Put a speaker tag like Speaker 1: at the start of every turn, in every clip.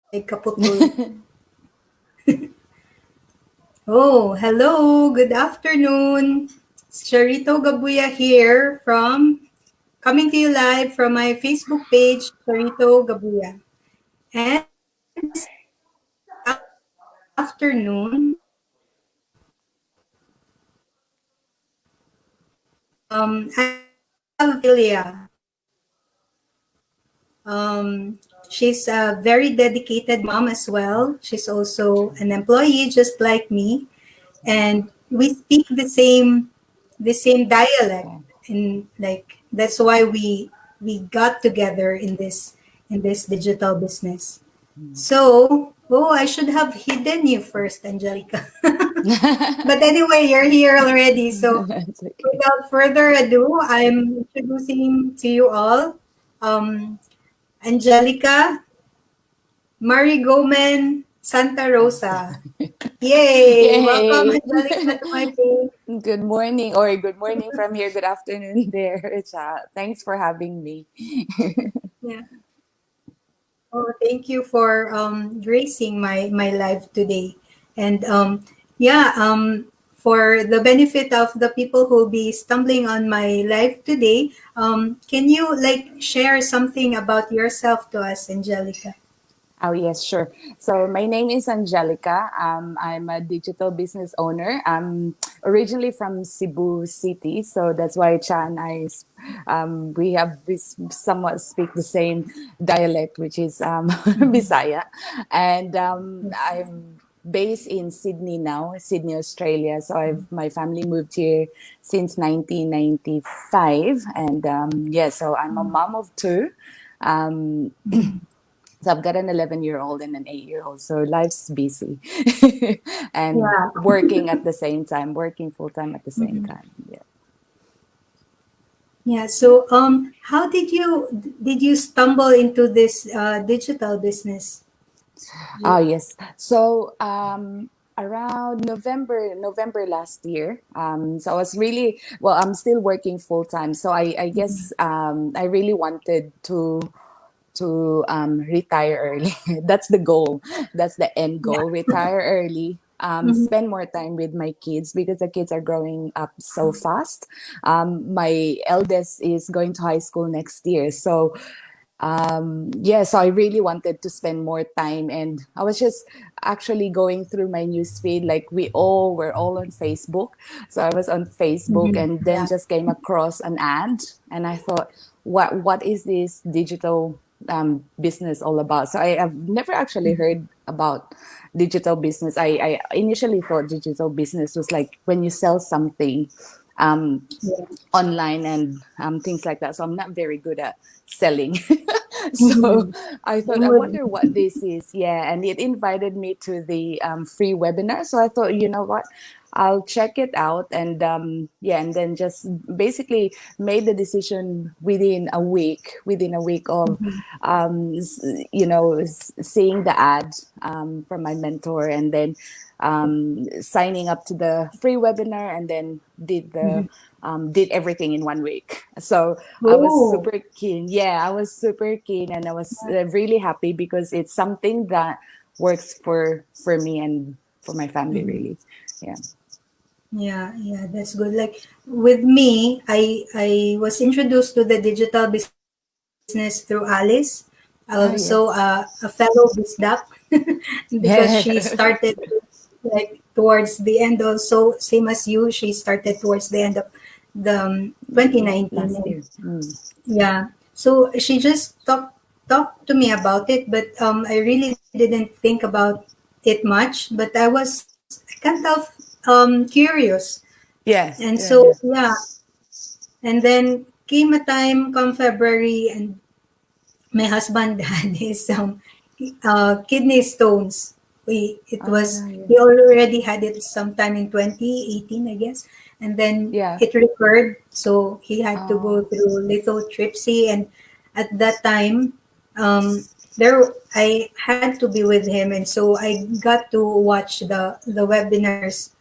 Speaker 1: Ay, kaputol. Oh, hello. Good afternoon. It's Charito Gabuya here from coming to you live from my Facebook page, Charito Gabuya. And this afternoon, I have she's a very dedicated mom as well. She's also an employee just like me, and we speak the same dialect, and like that's why we got together in this digital business. So, oh, I should have hidden you first, Angelica. But anyway, you're here already. So,
Speaker 2: It's okay.
Speaker 1: without further ado, I'm introducing to you all um, Angelica Marigomen Santa Rosa. Yay! Welcome,
Speaker 2: Yay!
Speaker 1: Angelica, to my page.
Speaker 2: Good morning, or good morning from here. Good afternoon there, Cha. Thanks for having me.
Speaker 1: Yeah. Oh, thank you for gracing my live today. And yeah, for the benefit of the people who will be stumbling on my live today, can you like share something about yourself to us, Angelica?
Speaker 2: Oh, yes, sure. So, my name is Angelica. I'm a digital business owner. I'm originally from Cebu City. So, that's why Cha and we have this somewhat speak the same dialect, which is Bisaya. And I'm based in Sydney now, Sydney, Australia. So, my family moved here since 1995. And yeah, so I'm a mom of two. Um, so I've got an 11-year-old and an 8-year-old. So life's busy and
Speaker 1: Yeah.
Speaker 2: working at the same time, working full time at the same
Speaker 1: Mhm.
Speaker 2: time. Yeah.
Speaker 1: Yeah.
Speaker 2: Yeah.
Speaker 1: So, how did you stumble into this digital business?
Speaker 2: Ah,
Speaker 1: You-
Speaker 2: yes. So around November last year. So I was really, well, I'm still working full time. So I guess I really wanted to retire early. That's the goal. That's the end
Speaker 1: Yeah.
Speaker 2: goal. Retire early.
Speaker 1: Mhm.
Speaker 2: Spend more time with my kids because the kids are growing up so fast. My eldest is going to high school next year, so yeah, so I really wanted to spend more time, and I was just actually going through my news feed. Like we all were all on Facebook, so I was on Facebook,
Speaker 1: Mhm.
Speaker 2: and then
Speaker 1: Yeah.
Speaker 2: just came across an ad, and I thought, what is this digital business all about? So I have never actually heard about digital business. I initially thought digital business was like when you sell something um,
Speaker 1: Yeah.
Speaker 2: online and things like that. So I'm not very good at selling. So
Speaker 1: Mhm.
Speaker 2: I thought,
Speaker 1: Same
Speaker 2: I
Speaker 1: with
Speaker 2: wonder
Speaker 1: me.
Speaker 2: what this is. Yeah. And it invited me to the free webinar. So I thought, you know what? I'll check it out, and yeah, and then just basically made the decision within a week of
Speaker 1: Mhm.
Speaker 2: seeing the ad from my mentor, and then signing up to the free webinar, and then
Speaker 1: Mhm.
Speaker 2: did everything in 1 week. So I was
Speaker 1: Oh,
Speaker 2: super keen. Yeah, I was super keen, and I was really happy because it's something that works for me and for my family,
Speaker 1: mhm.
Speaker 2: really. Yeah.
Speaker 1: Yeah, yeah, that's good. Like with me, I was introduced to the digital business through Alice, also
Speaker 2: Ah,
Speaker 1: a
Speaker 2: yes.
Speaker 1: fellow BizDoc, because she
Speaker 2: Yeah.
Speaker 1: started like towards the end also, same as you. She started towards the end of the 2019,
Speaker 2: Last
Speaker 1: and
Speaker 2: year. Mm.
Speaker 1: yeah, so she just talked to me about it, but I really didn't think about it much. But I kind of curious, and
Speaker 2: Yes.
Speaker 1: so
Speaker 2: Yeah. Yeah.
Speaker 1: yeah, and then came a time come February, and my husband had his kidney stones.
Speaker 2: Ah,
Speaker 1: He
Speaker 2: yes.
Speaker 1: already had it sometime in 2018, I guess, and then
Speaker 2: Yeah.
Speaker 1: it recurred. So he had to go
Speaker 2: Oh.
Speaker 1: through lithotripsy, and at that time, there I had to be with him, and so I got to watch the webinars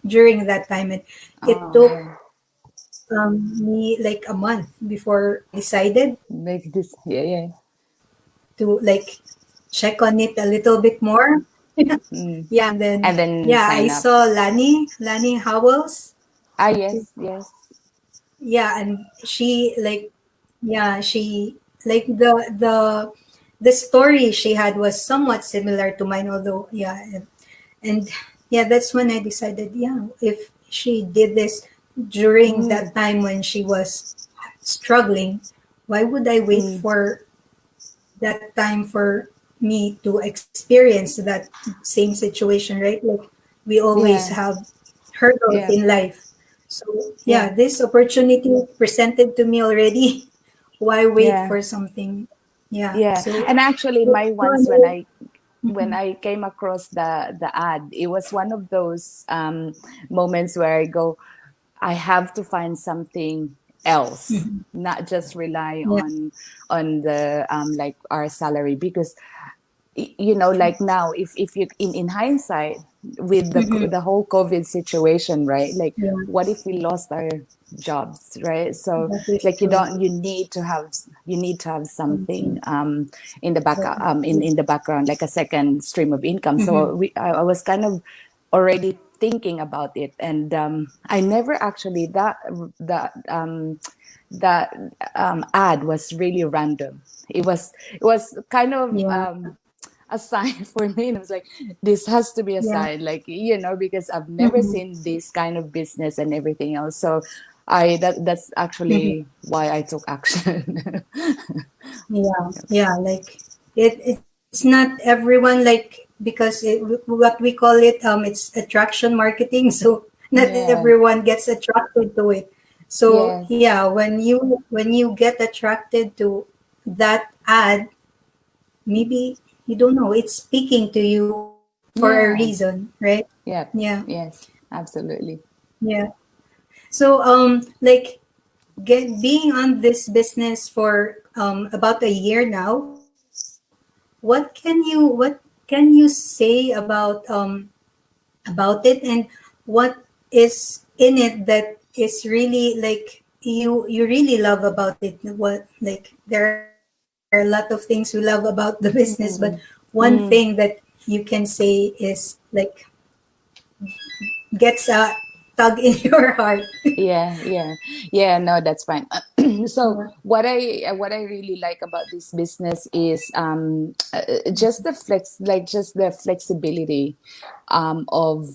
Speaker 1: during that time, and it
Speaker 2: Oh,
Speaker 1: took
Speaker 2: yeah.
Speaker 1: me like a month before I decided
Speaker 2: Make this. Yeah. Yeah.
Speaker 1: to like check on it a little bit more.
Speaker 2: Mm.
Speaker 1: Yeah, and
Speaker 2: And
Speaker 1: then
Speaker 2: then
Speaker 1: yeah, I
Speaker 2: sign up.
Speaker 1: saw Lani Howells.
Speaker 2: Ah, yes, yes.
Speaker 1: Yeah, and she like yeah, she like the story she had was somewhat similar to mine, although yeah, and yeah, that's when I decided, yeah, if she did this during
Speaker 2: Mm,
Speaker 1: that time when she was struggling, why would I wait
Speaker 2: mm.
Speaker 1: for that time for me to experience that same situation, right? Like we always
Speaker 2: Yeah,
Speaker 1: have hurdles
Speaker 2: yeah,
Speaker 1: in life. So yeah,
Speaker 2: yeah,
Speaker 1: this opportunity presented to me already. Why wait
Speaker 2: yeah,
Speaker 1: for something? Yeah.
Speaker 2: yeah.
Speaker 1: So
Speaker 2: And actually,
Speaker 1: so
Speaker 2: my once when
Speaker 1: no,
Speaker 2: I came across the ad, it was one of those moments where I go, I have to find something else,
Speaker 1: mhm,
Speaker 2: not just rely
Speaker 1: yeah.
Speaker 2: on the like our salary, because you know, like now, if you in hindsight, with
Speaker 1: Mhm,
Speaker 2: the whole COVID situation, right, like
Speaker 1: yeah,
Speaker 2: what if we lost our jobs, right? So
Speaker 1: that is
Speaker 2: like
Speaker 1: true.
Speaker 2: you need to have something
Speaker 1: Something
Speaker 2: in the back
Speaker 1: that
Speaker 2: in the background, like a second stream of income.
Speaker 1: mhm,
Speaker 2: So I was kind of already thinking about it, and I never actually that ad was really random. It was kind of
Speaker 1: yeah,
Speaker 2: a sign for me, and I was like, this has to be a
Speaker 1: yeah,
Speaker 2: sign, like, you know, because I've never
Speaker 1: mhm,
Speaker 2: seen this kind of business and everything else. So that's
Speaker 1: mhm,
Speaker 2: actually why I took action.
Speaker 1: yeah, yeah. Like it's not everyone like because what we call it it's attraction marketing. So not
Speaker 2: Yeah.
Speaker 1: everyone gets attracted to it. So
Speaker 2: Yes.
Speaker 1: yeah, when you get attracted to that ad, maybe you don't know it's speaking to you for a
Speaker 2: Yeah.
Speaker 1: reason, right?
Speaker 2: Yep.
Speaker 1: Yeah,
Speaker 2: Yes, absolutely.
Speaker 1: yeah. So like being on this business for about a year now, what can you say about it, and what is in it that is really like you really love about it? What, like there are a lot of things we love about the business, but one
Speaker 2: Mm.
Speaker 1: thing that
Speaker 2: Mm.
Speaker 1: you can say is like gets a tug in your heart.
Speaker 2: Yeah, yeah, yeah. No, that's fine. So
Speaker 1: Yeah.
Speaker 2: what I really like about this business is just the just the flexibility of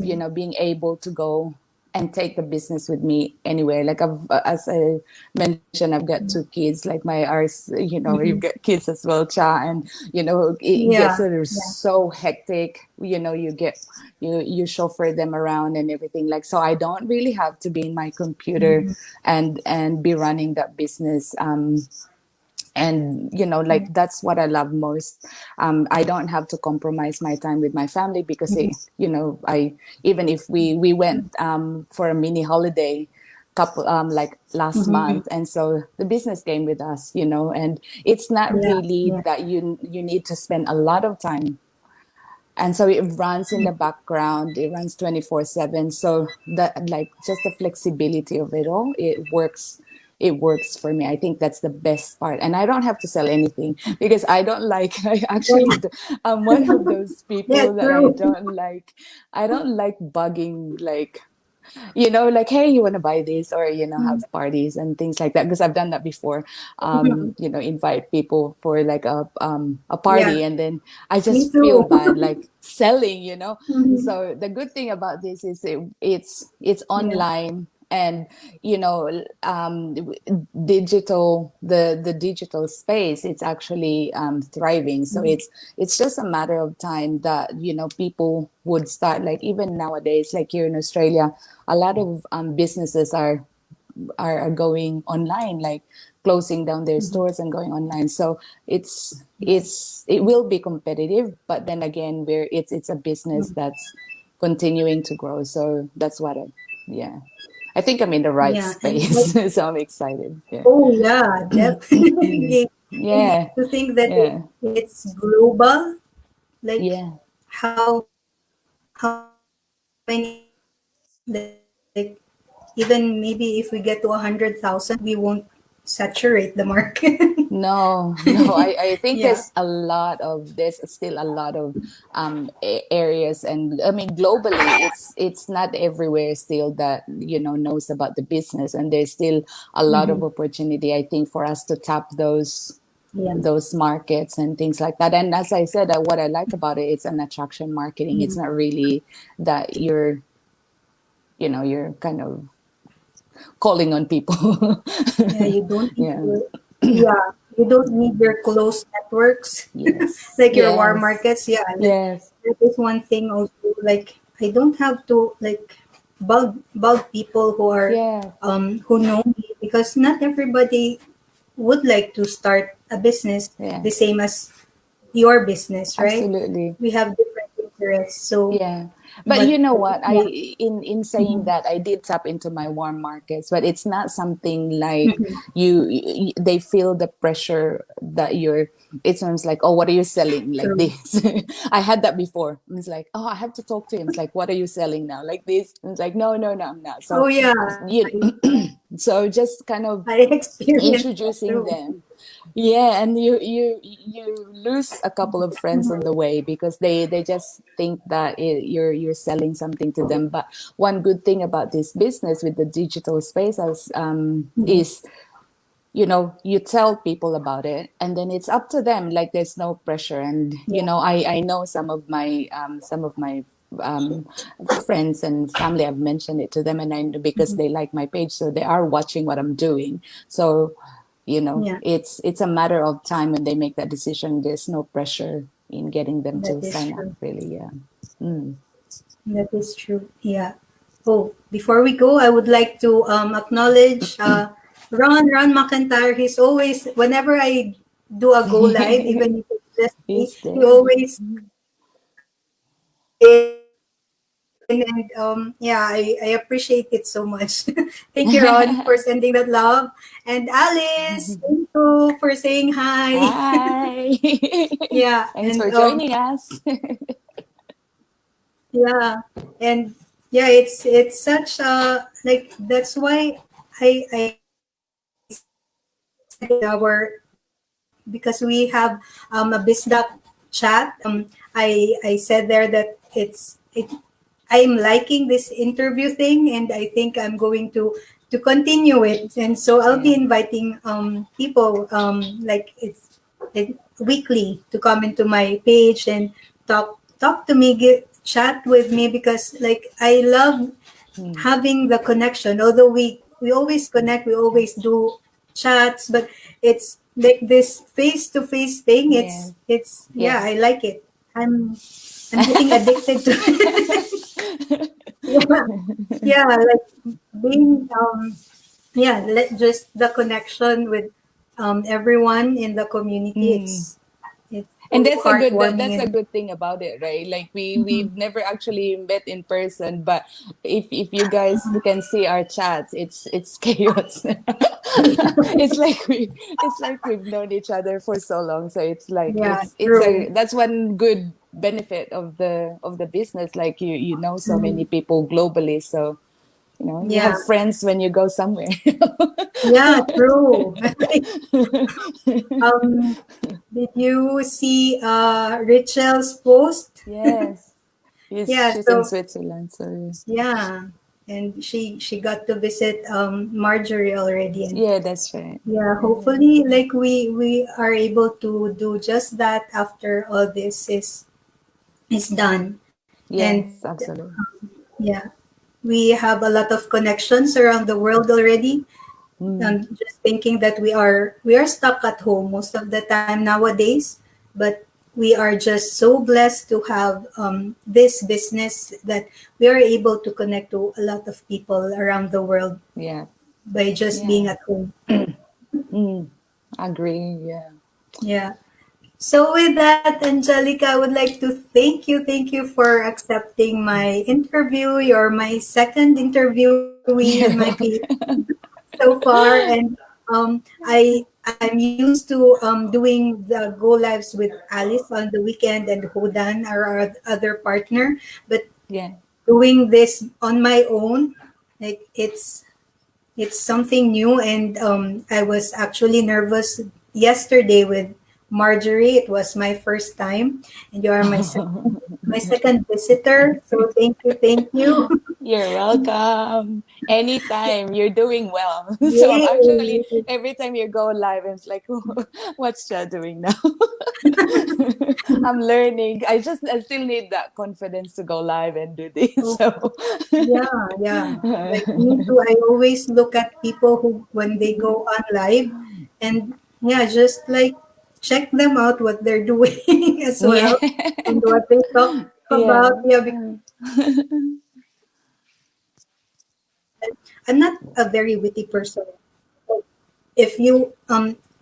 Speaker 2: you
Speaker 1: Mhm.
Speaker 2: know, being able to go and take the business with me anywhere. Like I've, as I mentioned, I've got two kids. Like my ours, you know, you've
Speaker 1: Mhm.
Speaker 2: got kids as well, Cha, and you know, it gets
Speaker 1: Yeah, yeah.
Speaker 2: so hectic. You know, you chauffeur them around and everything. Like, so I don't really have to be in my computer
Speaker 1: Mhm.
Speaker 2: and be running that business. And you know,
Speaker 1: Yeah.
Speaker 2: like that's what I love most. I don't have to compromise my time with my family because
Speaker 1: Mhm.
Speaker 2: you know, I even if we went for a mini holiday couple like last
Speaker 1: Mhm.
Speaker 2: month, and so the business came with us, you know, and it's not
Speaker 1: Yeah,
Speaker 2: really
Speaker 1: yeah.
Speaker 2: that you need to spend a lot of time, and so it runs in the background, it runs 24/7. So that, like, just the flexibility of it all, it works for me. I think that's the best part, and I don't have to sell anything because I don't like I actually
Speaker 1: Yeah,
Speaker 2: I'm one of those
Speaker 1: yeah,
Speaker 2: people that
Speaker 1: true.
Speaker 2: I don't like bugging, like, you know, like, hey, you want to buy this, or you know,
Speaker 1: Mhm.
Speaker 2: have parties and things like that, because I've done that before.
Speaker 1: Mhm.
Speaker 2: You know, invite people for like a
Speaker 1: Yeah,
Speaker 2: party, and then I
Speaker 1: me
Speaker 2: just feel
Speaker 1: too.
Speaker 2: bad like selling, you know.
Speaker 1: Mhm.
Speaker 2: So the good thing about this is it's
Speaker 1: Yeah.
Speaker 2: online, and you know, digital the digital space, it's actually thriving. So
Speaker 1: Mhm.
Speaker 2: it's just a matter of time that, you know, people would start, like, even nowadays, like here in Australia, a lot of businesses are going online, like closing down their
Speaker 1: Mhm.
Speaker 2: stores and going online. So it will be competitive, but then again, where it's a business
Speaker 1: Mhm.
Speaker 2: that's continuing to grow. So that's what yeah, I think I'm in the right
Speaker 1: Yeah, and like,
Speaker 2: space. So I'm excited. Yeah.
Speaker 1: oh yeah,
Speaker 2: Mm.
Speaker 1: definitely. And
Speaker 2: Yeah.
Speaker 1: to think that
Speaker 2: Yeah.
Speaker 1: it's global, like
Speaker 2: Yeah.
Speaker 1: how many like even maybe if we get to 100,000, we won't saturate the market.
Speaker 2: No, no, I think
Speaker 1: Yeah.
Speaker 2: there's still a lot of areas, and I mean globally it's not everywhere still that knows about the business, and there's still a lot of
Speaker 1: Hmm.
Speaker 2: opportunity, I think, for us to tap
Speaker 1: Yeah.
Speaker 2: those markets and things like that. And as I said, what I like about it, it's an attraction marketing. It's
Speaker 1: Mhm.
Speaker 2: not really that you're kind of calling on people.
Speaker 1: Yeah, you don't need
Speaker 2: Yeah.
Speaker 1: your, yeah, you don't need your close networks
Speaker 2: Yes.
Speaker 1: like your warm
Speaker 2: Yes.
Speaker 1: markets. Yeah, like
Speaker 2: Yes.
Speaker 1: that is one thing also. Like I don't have to like bug people
Speaker 2: Yes.
Speaker 1: who know me, because not everybody would like to start a business the
Speaker 2: Yes.
Speaker 1: same as your business, right?
Speaker 2: Absolutely.
Speaker 1: We have different interests. So,
Speaker 2: Yeah. But
Speaker 1: but
Speaker 2: you know what?
Speaker 1: yeah.
Speaker 2: In saying
Speaker 1: Mhm.
Speaker 2: that, I did tap into my warm markets, but it's not something like
Speaker 1: Mhm.
Speaker 2: they feel the pressure that you're it sounds like, oh, what are you selling like
Speaker 1: True.
Speaker 2: this? I had that before. It's like, oh, I have to talk to him. It's like, what are you selling now? Like this. And it's like, no, no, no, I'm not. So
Speaker 1: Oh yeah,
Speaker 2: you so just kind
Speaker 1: I
Speaker 2: of
Speaker 1: experienced that
Speaker 2: introducing
Speaker 1: too.
Speaker 2: them. Yeah, and you lose a couple of friends on the way because they just think that you're selling something to them. But one good thing about this business with the digital space
Speaker 1: Mhm.
Speaker 2: is you tell people about it, and then it's up to them. Like there's no pressure. And
Speaker 1: Yeah.
Speaker 2: I know some of my um friends and family, I've mentioned it to them, and I know because
Speaker 1: Mhm.
Speaker 2: they like my page, so they are watching what I'm doing. So
Speaker 1: Yeah,
Speaker 2: it's a matter of time when they make that decision. There's no pressure in getting them
Speaker 1: that
Speaker 2: to
Speaker 1: is
Speaker 2: sign up,
Speaker 1: true.
Speaker 2: really. Yeah. Mm.
Speaker 1: That is true. Yeah. Oh, before we go, I would like to acknowledge Ron McIntyre. He's always, whenever I do a go live, even if it's just me,
Speaker 2: He's
Speaker 1: he
Speaker 2: there.
Speaker 1: always come in, and yeah, I appreciate it so much. Thank you, Ron, for sending that love. And Alice, thank you for saying hi.
Speaker 2: Hi.
Speaker 1: Yeah, and
Speaker 2: Thanks for joining us.
Speaker 1: yeah, and yeah, it's such like that's why I said in our, because we have a business chat. I said there that I'm liking this interview thing, and I think I'm going to continue it. And so I'll be
Speaker 2: Yeah.
Speaker 1: inviting people like weekly to come into my page and talk to me, chat with me, because like I love
Speaker 2: Mm.
Speaker 1: having the connection. Although we always connect, we always do chats, but it's like this face to face thing.
Speaker 2: Yes.
Speaker 1: It's yeah,
Speaker 2: Yes.
Speaker 1: I like it. I'm I'm getting addicted to it. Yeah, yeah, like being yeah, just the connection with everyone in the community.
Speaker 2: Mm.
Speaker 1: It's
Speaker 2: And
Speaker 1: so heartwarming
Speaker 2: that's a
Speaker 1: and
Speaker 2: good thing about it, right? Like
Speaker 1: mhm,
Speaker 2: we've never actually met in person, but if you guys can see our chats, it's chaos. It's like we've known each other for so long. So it's like
Speaker 1: yeah,
Speaker 2: it's a
Speaker 1: true.
Speaker 2: that's one good benefit of the business. Like you know so many
Speaker 1: Mhm.
Speaker 2: people globally, so you
Speaker 1: Yeah,
Speaker 2: have friends when you go somewhere.
Speaker 1: yeah, true. um, did you see Rachel's post?
Speaker 2: Yes.
Speaker 1: Yeah,
Speaker 2: She's in
Speaker 1: so
Speaker 2: Switzerland, so
Speaker 1: yeah, and she got to visit Marjorie already, and
Speaker 2: yeah, that's right.
Speaker 1: yeah,
Speaker 2: Yeah.
Speaker 1: hopefully like we are able to do just that after all this is done. And
Speaker 2: Yes, absolutely.
Speaker 1: yeah, we have a lot of connections around the world already.
Speaker 2: Mm,
Speaker 1: And just thinking that we are stuck at home most of the time nowadays, but we are just so blessed to have this business that we are able to connect to a lot of people around the world
Speaker 2: yeah.
Speaker 1: by just being
Speaker 2: Yeah.
Speaker 1: at home.
Speaker 2: Mm, agree. Yeah.
Speaker 1: Yeah. So with that, Angelica, I would like to thank you for accepting my interview. You're my second interviewee in my
Speaker 2: Yeah.
Speaker 1: PhD so far, and I'm used to doing the go lives with Alice on the weekend and Hodan, our other partner, but
Speaker 2: Yeah.
Speaker 1: doing this on my own, like it's something new, and I was actually nervous yesterday with Marjorie. It was my first time, and you are my second visitor. So thank you, thank you.
Speaker 2: You're welcome. Anytime. You're doing well. So I'm actually
Speaker 1: Yay!
Speaker 2: every time you go live, it's like, what's Cha doing now? I'm learning. I still need that confidence to go live and do this.
Speaker 1: Oh,
Speaker 2: So
Speaker 1: yeah, yeah. Like me too. I always look at people who, when they go on live, and yeah, just like check them out what they're doing as
Speaker 2: yeah.
Speaker 1: well, and what they talk
Speaker 2: Yeah.
Speaker 1: about. Yeah, because I'm not a very witty person. If you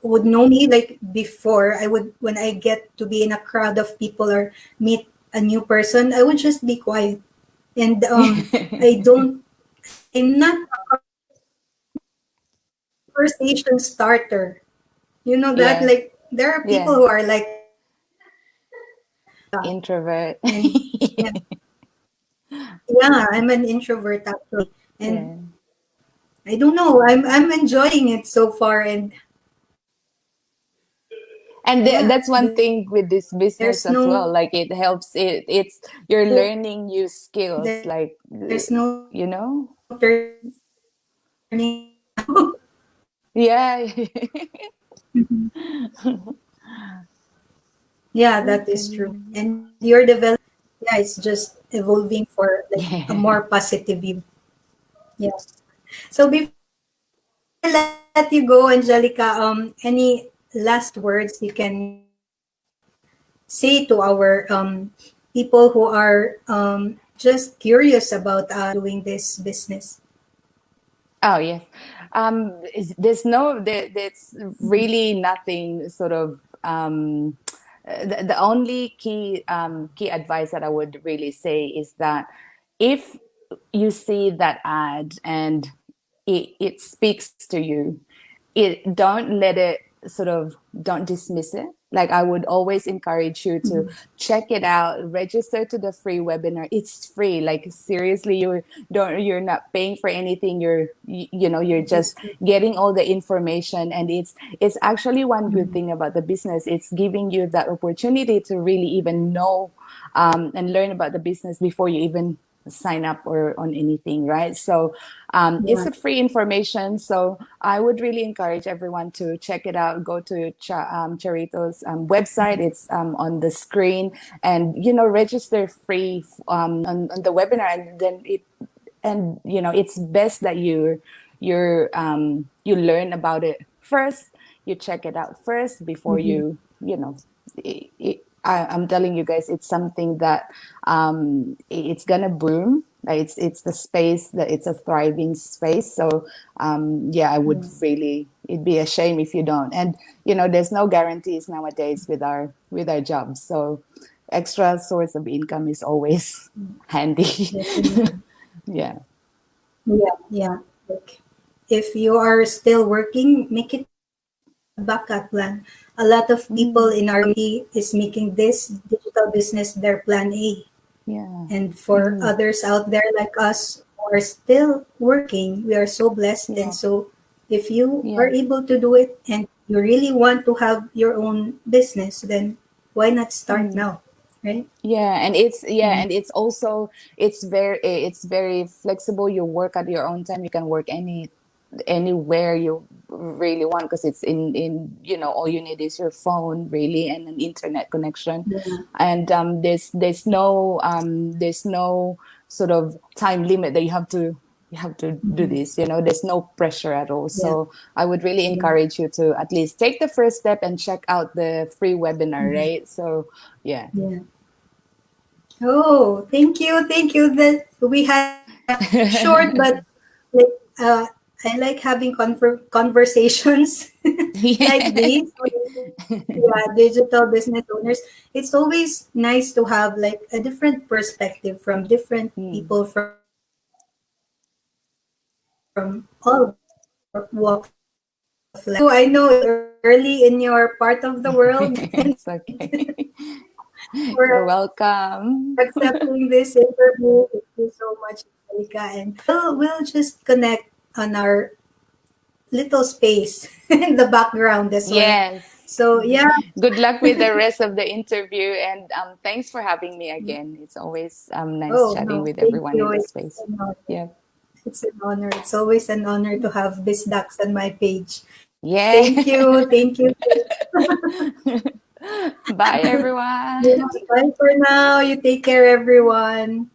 Speaker 1: would know me like before, I would, when I get to be in a crowd of people or meet a new person, I would just be quiet. And I don't, I'm not conversation starter. You know that?
Speaker 2: Yeah.
Speaker 1: Like there are people
Speaker 2: Yeah.
Speaker 1: who are like that.
Speaker 2: Introvert.
Speaker 1: And yeah, yeah, I'm an introvert actually. And
Speaker 2: Yeah.
Speaker 1: I don't know, I'm enjoying it so far, and
Speaker 2: And
Speaker 1: yeah,
Speaker 2: that's one thing with this
Speaker 1: there's
Speaker 2: business as
Speaker 1: no
Speaker 2: well. Like it helps it's you're learning new skills like
Speaker 1: there's no
Speaker 2: you know?
Speaker 1: turning back now.
Speaker 2: Yeah.
Speaker 1: Yeah, that is true.
Speaker 2: Okay.
Speaker 1: And your development, yeah, it's just evolving for like a more
Speaker 2: Yeah.
Speaker 1: positive view. Yeah. So before I let you go, Angelica, any last words you can say to our people who are just curious about doing this business?
Speaker 2: Oh yes. There's there's really nothing sort of the only key advice that I would really say is that if you see that ad and it speaks to you, it don't let it sort of don't dismiss it. Like I would always encourage you to
Speaker 1: Mhm.
Speaker 2: check it out, register to the free webinar. It's free. Like seriously, you're not paying for anything. You're
Speaker 1: That is
Speaker 2: just
Speaker 1: true.
Speaker 2: getting all the information, and it's actually one good
Speaker 1: Mhm.
Speaker 2: thing about the business. It's giving you that opportunity to really even know and learn about the business before you even sign up or on anything, right? So it's
Speaker 1: Yeah.
Speaker 2: a free information. So I would really encourage everyone to check it out. Go to Charito's website. It's on the screen, and register free on the webinar, and then it's best that you learn about it first. You check it out first before
Speaker 1: Mhm.
Speaker 2: I'm telling you guys, it's something that it's gonna boom. Like, it's the space that it's a thriving space. So yeah, I would
Speaker 1: Yeah.
Speaker 2: really, it'd be a shame if you don't. And there's no guarantees nowadays with our jobs. So extra source of income is always handy.
Speaker 1: Definitely.
Speaker 2: Yeah.
Speaker 1: Yeah. Yeah. Like if you are still working, make it a backup plan. A lot of people in our
Speaker 2: Mm,
Speaker 1: community is making this digital business their plan A.
Speaker 2: yeah.
Speaker 1: And for
Speaker 2: Mm,
Speaker 1: others out there like us who are still working, we are so blessed. And
Speaker 2: yeah.
Speaker 1: so, if you are
Speaker 2: Yeah.
Speaker 1: able to do it and you really want to have your own business, then why not start
Speaker 2: Mm.
Speaker 1: now? Right?
Speaker 2: Yeah,
Speaker 1: Yeah.
Speaker 2: and it's also it's very flexible. You work at your own time. You can work anywhere you really want, because it's in all you need is your phone really and an internet connection.
Speaker 1: Yeah.
Speaker 2: And there's no sort of time limit that you have to do
Speaker 1: Mhm.
Speaker 2: this. There's no pressure at all.
Speaker 1: Yeah.
Speaker 2: So I would really
Speaker 1: Yeah.
Speaker 2: encourage you to at least take the first step and check out the free webinar,
Speaker 1: Mhm.
Speaker 2: right? So yeah.
Speaker 1: Yeah. Oh, thank you. Thank you. That we had short, but like, I like having conversations like
Speaker 2: Yeah.
Speaker 1: these with, yeah, digital business owners. It's always nice to have like a different perspective from different
Speaker 2: Mm.
Speaker 1: people from all walks of life. So I know it's early in your part of the world, and
Speaker 2: It's okay.
Speaker 1: for
Speaker 2: You're
Speaker 1: for
Speaker 2: welcome.
Speaker 1: accepting this interview. Thank you so much, Angelica. And we'll just connect on our little space in the background as well.
Speaker 2: Yes.
Speaker 1: So yeah,
Speaker 2: Good luck with the rest of the interview, and thanks for having me again. It's always nice
Speaker 1: oh
Speaker 2: chatting
Speaker 1: no,
Speaker 2: with
Speaker 1: thank
Speaker 2: everyone
Speaker 1: you.
Speaker 2: in the
Speaker 1: It's
Speaker 2: space.
Speaker 1: an honor.
Speaker 2: Yeah.
Speaker 1: It's an honor. It's always an honor to have Bisdax on my page.
Speaker 2: Yeah.
Speaker 1: Thank you. Thank you.
Speaker 2: Bye, everyone.
Speaker 1: Yeah, bye for now. You take care, everyone.